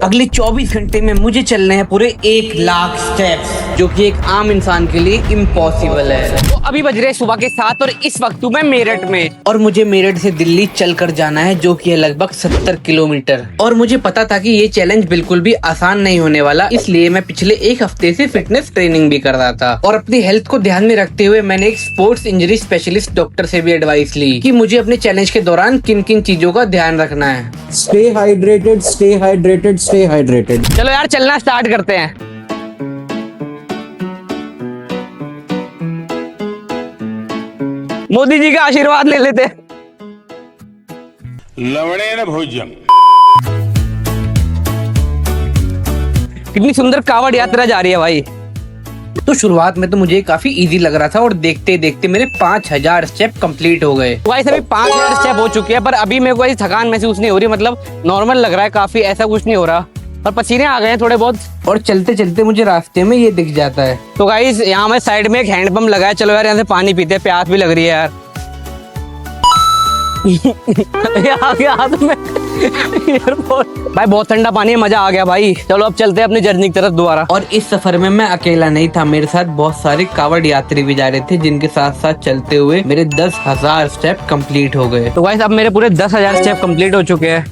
अगले 24 घंटे में मुझे चलने हैं पूरे 1 लाख स्टेप्स, जो कि एक आम इंसान के लिए इम्पॉसिबल है। तो अभी बज रहे सुबह के 7 और इस वक्त मैं मेरठ में, और मुझे मेरठ से दिल्ली चलकर जाना है, जो कि है लगभग 70 किलोमीटर। और मुझे पता था कि ये चैलेंज बिल्कुल भी आसान नहीं होने वाला, इसलिए मैं पिछले 1 हफ्ते से फिटनेस ट्रेनिंग भी कर रहा था। और अपनी हेल्थ को ध्यान में रखते हुए मैंने एक स्पोर्ट्स इंजरी स्पेशलिस्ट डॉक्टर से भी एडवाइस ली कि मुझे अपने चैलेंज के दौरान किन किन चीजों का ध्यान रखना है। Stay hydrated, stay hydrated, stay hydrated. चलो यार चलना स्टार्ट करते हैं। मोदी जी का आशीर्वाद ले लेते हैं। लवणेन भोज्यम। कितनी सुंदर कावड़ यात्रा जा रही है भाई। तो शुरुआत में तो मुझे काफी इजी लग रहा था और देखते देखते मेरे 5000 स्टेप कंप्लीट हो गए। तो अभी 5000 स्टेप हो चुके हैं, पर अभी मेरे को ऐसी थकान महसूस नहीं हो रही, मतलब नॉर्मल लग रहा है काफी, ऐसा कुछ नहीं हो रहा। और पसीने आ गए हैं थोड़े बहुत, और चलते चलते मुझे रास्ते में ये दिख जाता है। तो गाइस यहाँ में साइड में एक हैंडपंप लगा है, चलो यार यहाँ से पानी पीते हैं, प्यास भी लग रही है यार। आ गया हाथ में भाई, बहुत ठंडा पानी है, मजा आ गया भाई। चलो अब चलते हैं अपनी जर्नी की तरफ दोबारा। और इस सफर में मैं अकेला नहीं था, मेरे साथ बहुत सारे कावड़ यात्री भी जा रहे थे, जिनके साथ साथ चलते हुए मेरे 10,000 स्टेप कंप्लीट हो गए। तो गाइस अब मेरे पूरे 10,000 स्टेप कंप्लीट हो चुके हैं,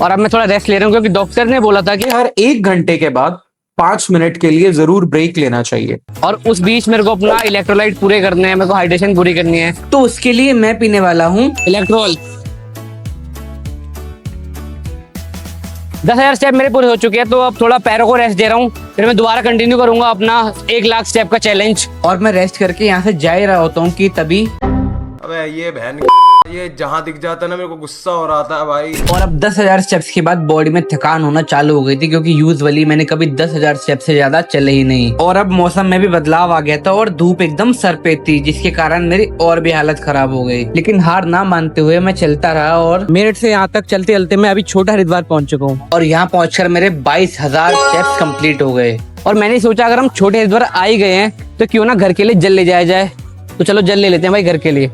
और अब मैं थोड़ा रेस्ट ले रहा हूँ, क्योंकि डॉक्टर ने बोला था कि हर 1 घंटे के बाद 5 मिनट के लिए जरूर ब्रेक लेना चाहिए। और उस बीच मेरे को अपना इलेक्ट्रोलाइट पूरे करने हैं, मेरे को हाइड्रेशन पूरी करनी है। तो उसके लिए मैं पीने वाला हूँ इलेक्ट्रोल। 10,000 स्टेप मेरे पूरे हो चुके हैं, तो अब थोड़ा पैरों को रेस्ट दे रहा हूँ, फिर मैं दोबारा कंटिन्यू करूंगा अपना 1 लाख स्टेप का चैलेंज। और मैं रेस्ट करके यहाँ से जा ही रहा होता हूँ कि तभी अबे ये बहन ये जहाँ दिख जाता है ना, मेरे को गुस्सा हो रहा था भाई। और अब 10,000 स्टेप्स के बाद बॉडी में थकान होना चालू हो गई थी, क्योंकि यूजुअली मैंने कभी 10,000 स्टेप से ज्यादा चले ही नहीं। और अब मौसम में भी बदलाव आ गया था और धूप एकदम सर पे थी, जिसके कारण मेरी और भी हालत खराब हो गई। लेकिन हार ना मानते हुए मैं चलता रहा, और मेरठ से यहाँ तक चलते चलते मैं अभी छोटा हरिद्वार पहुंच चुका हूँ, और यहाँ पहुंचकर मेरे 22,000 स्टेप्स कंप्लीट हो गए। और मैंने सोचा अगर हम छोटे हरिद्वार आ ही गए हैं तो क्यों ना घर के लिए जल ले जाया जाए। तो चलो जल ले लेते हैं भाई घर के लिए।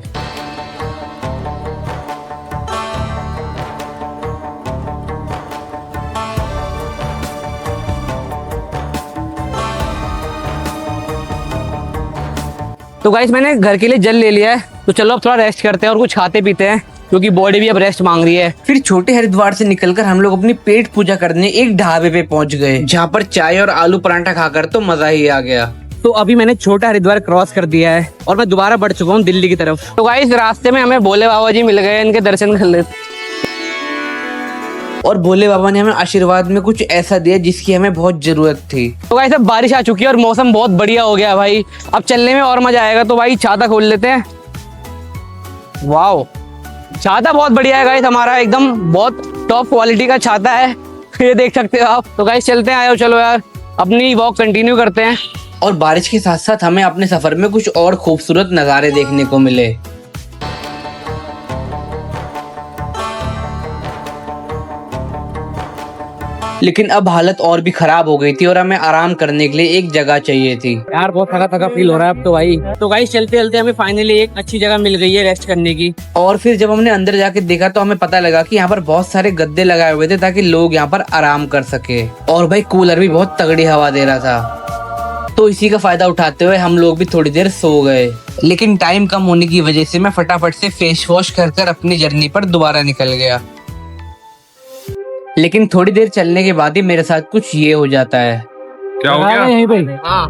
तो गाइस मैंने घर के लिए जल ले लिया है, तो चलो अब थोड़ा रेस्ट करते हैं और कुछ खाते पीते हैं, क्योंकि बॉडी भी अब रेस्ट मांग रही है। फिर छोटे हरिद्वार से निकलकर हम लोग अपनी पेट पूजा करने एक ढाबे पे पहुंच गए, जहाँ पर चाय और आलू पराठा खाकर तो मजा ही आ गया। तो अभी मैंने छोटा हरिद्वार क्रॉस कर दिया है और मैं दोबारा बढ़ चुका हूँ दिल्ली की तरफ। तो गाइस रास्ते में हमें भोले बाबा जी मिल गए, इनके दर्शन कर लेते। और भोले बाबा ने हमें आशीर्वाद में कुछ ऐसा दिया जिसकी हमें बहुत जरूरत थी। तो गाइस अब बारिश आ चुकी है और मौसम बहुत बढ़िया हो गया भाई, अब चलने में और मजा आएगा। तो भाई छाता खोल लेते हैं। वाओ, छाता बहुत बढ़िया है गाइस, हमारा एकदम बहुत टॉप क्वालिटी का छाता है, ये देख सकते हो आप। तो गाइस चलते हैं, आयो चलो यार अपनी वॉक कंटिन्यू करते हैं। और बारिश के साथ साथ हमें अपने सफर में कुछ और खूबसूरत नज़ारे देखने को मिले। लेकिन अब हालत और भी खराब हो गई थी और हमें आराम करने के लिए एक जगह चाहिए थी। यार बहुत थका थका फील हो रहा है अब तो भाई। तो गाइस चलते चलते हमें फाइनली एक अच्छी जगह मिल गई है रेस्ट करने की। और फिर जब हमने अंदर जाके देखा तो हमें पता लगा कि यहाँ पर बहुत सारे गद्दे लगाए हुए थे ताकि लोग यहाँ पर आराम कर सके। और भाई कूलर भी बहुत तगड़ी हवा दे रहा था, तो इसी का फायदा उठाते हुए हम लोग भी थोड़ी देर सो गए। लेकिन टाइम कम होने की वजह से मैं फटाफट से फेस वॉश कर अपनी जर्नी पर दोबारा निकल गया। लेकिन थोड़ी देर चलने के बाद ही मेरे साथ कुछ ये हो जाता है। क्या हो गया? यहीं पे हाँ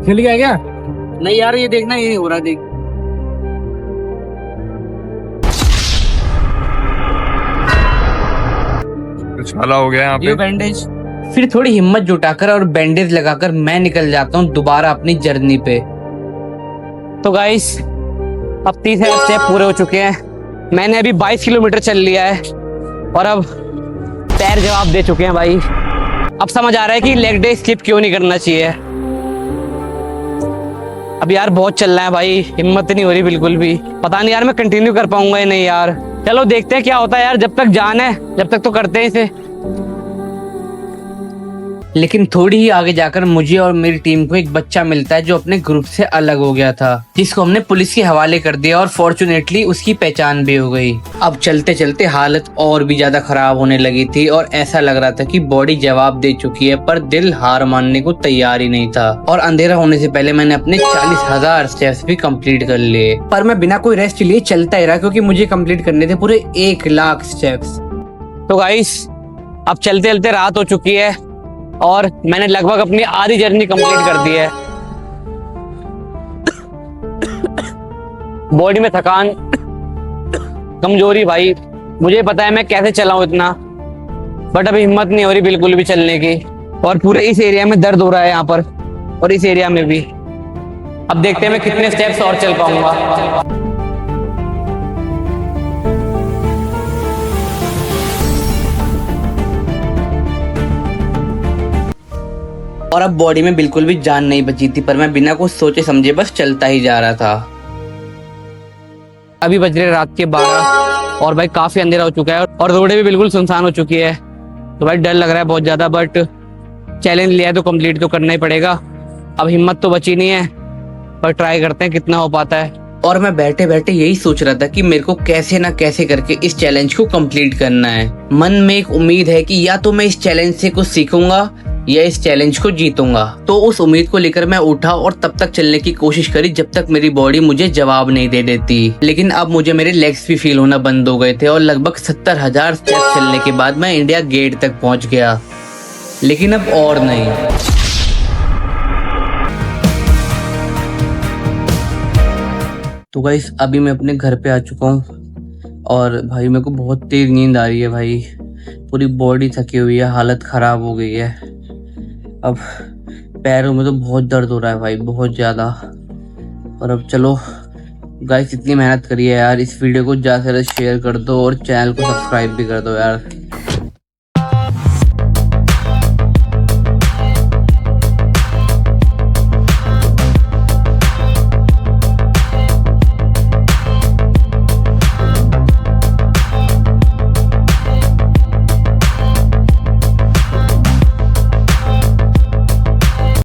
चल गया क्या? नहीं यार ये देखना, ये हो रहा है, देख। छाला हो गया यहाँ ये पे। बैंडेज। फिर थोड़ी हिम्मत जुटाकर और बैंडेज लगाकर मैं निकल जाता हूँ दोबारा अपनी जर्नी पे। तो गाइस अब 30,000 स्टेप पूरे हो चुके हैं, मैंने अभी 22 किलोमीटर चल लिया है और अब पैर जवाब दे चुके हैं भाई। अब समझ आ रहा है कि लेग डे स्किप क्यों नहीं करना चाहिए। अब यार बहुत चल रहा है भाई, हिम्मत नहीं हो रही बिल्कुल भी, पता नहीं यार मैं कंटिन्यू कर पाऊंगा या नहीं यार। चलो देखते हैं क्या होता है यार, जब तक जान है जब तक तो करते हैं इसे। लेकिन थोड़ी ही आगे जाकर मुझे और मेरी टीम को एक बच्चा मिलता है जो अपने ग्रुप से अलग हो गया था, जिसको हमने पुलिस के हवाले कर दिया और फॉर्चुनेटली उसकी पहचान भी हो गई। अब चलते चलते हालत और भी ज्यादा खराब होने लगी थी और ऐसा लग रहा था कि बॉडी जवाब दे चुकी है, पर दिल हार मानने को तैयार ही नहीं था। और अंधेरा होने से पहले मैंने अपने 40,000 स्टेप्स भी कंप्लीट कर लिए, पर मैं बिना कोई रेस्ट लिए चलता ही रहा क्योंकि मुझे कंप्लीट करने थे पूरे 1,00,000 स्टेप्स। तो गाइस अब चलते चलते रात हो चुकी है और मैंने लगभग अपनी आधी जर्नी कंप्लीट कर दी है। बॉडी में थकान, कमजोरी भाई, मुझे पता है मैं कैसे चला हूं इतना, बट अभी हिम्मत नहीं हो रही बिल्कुल भी चलने की। और पूरे इस एरिया में दर्द हो रहा है यहाँ पर और इस एरिया में भी। अब देखते हैं मैं कितने स्टेप्स और चल पाऊंगा। और अब बॉडी में बिल्कुल भी जान नहीं बची थी, पर मैं बिना कुछ सोचे समझे बस चलता ही जा रहा था। अभी बज रहे रात के 12 और भाई काफी अंधेरा हो चुका है और रोडें भी बिल्कुल सुनसान हो चुकी है। तो भाई डर लग रहा है बहुत ज्यादा, बट चैलेंज लिया है तो कंप्लीट तो करना ही पड़ेगा। अब हिम्मत तो बची नहीं है, पर ट्राई करते हैं कितना हो पाता है। और मैं बैठे बैठे यही सोच रहा था कि मेरे को कैसे ना कैसे करके इस चैलेंज को कंप्लीट करना है। मन में एक उम्मीद है कि या तो मैं इस चैलेंज से कुछ सीखूंगा या इस चैलेंज को जीतूंगा। तो उस उम्मीद को लेकर मैं उठा और तब तक चलने की कोशिश करी जब तक मेरी बॉडी मुझे जवाब नहीं दे देती। लेकिन अब मुझे मेरे लेग्स भी फील होना बंद हो गए थे और लगभग 70,000 स्टेप चलने के बाद मैं इंडिया गेट तक पहुंच गया। लेकिन अब और नहीं। तो गाइस अभी मैं अपने घर पे आ चुका हूँ और भाई मेरे को बहुत तेज नींद आ रही है भाई, पूरी बॉडी थकी हुई है, हालत खराब हो गई है। अब पैरों में तो बहुत दर्द हो रहा है भाई, बहुत ज़्यादा। और अब चलो गाइस, इतनी मेहनत करी है यार, इस वीडियो को ज़्यादा से ज़्यादा शेयर कर दो और चैनल को सब्सक्राइब भी कर दो यार।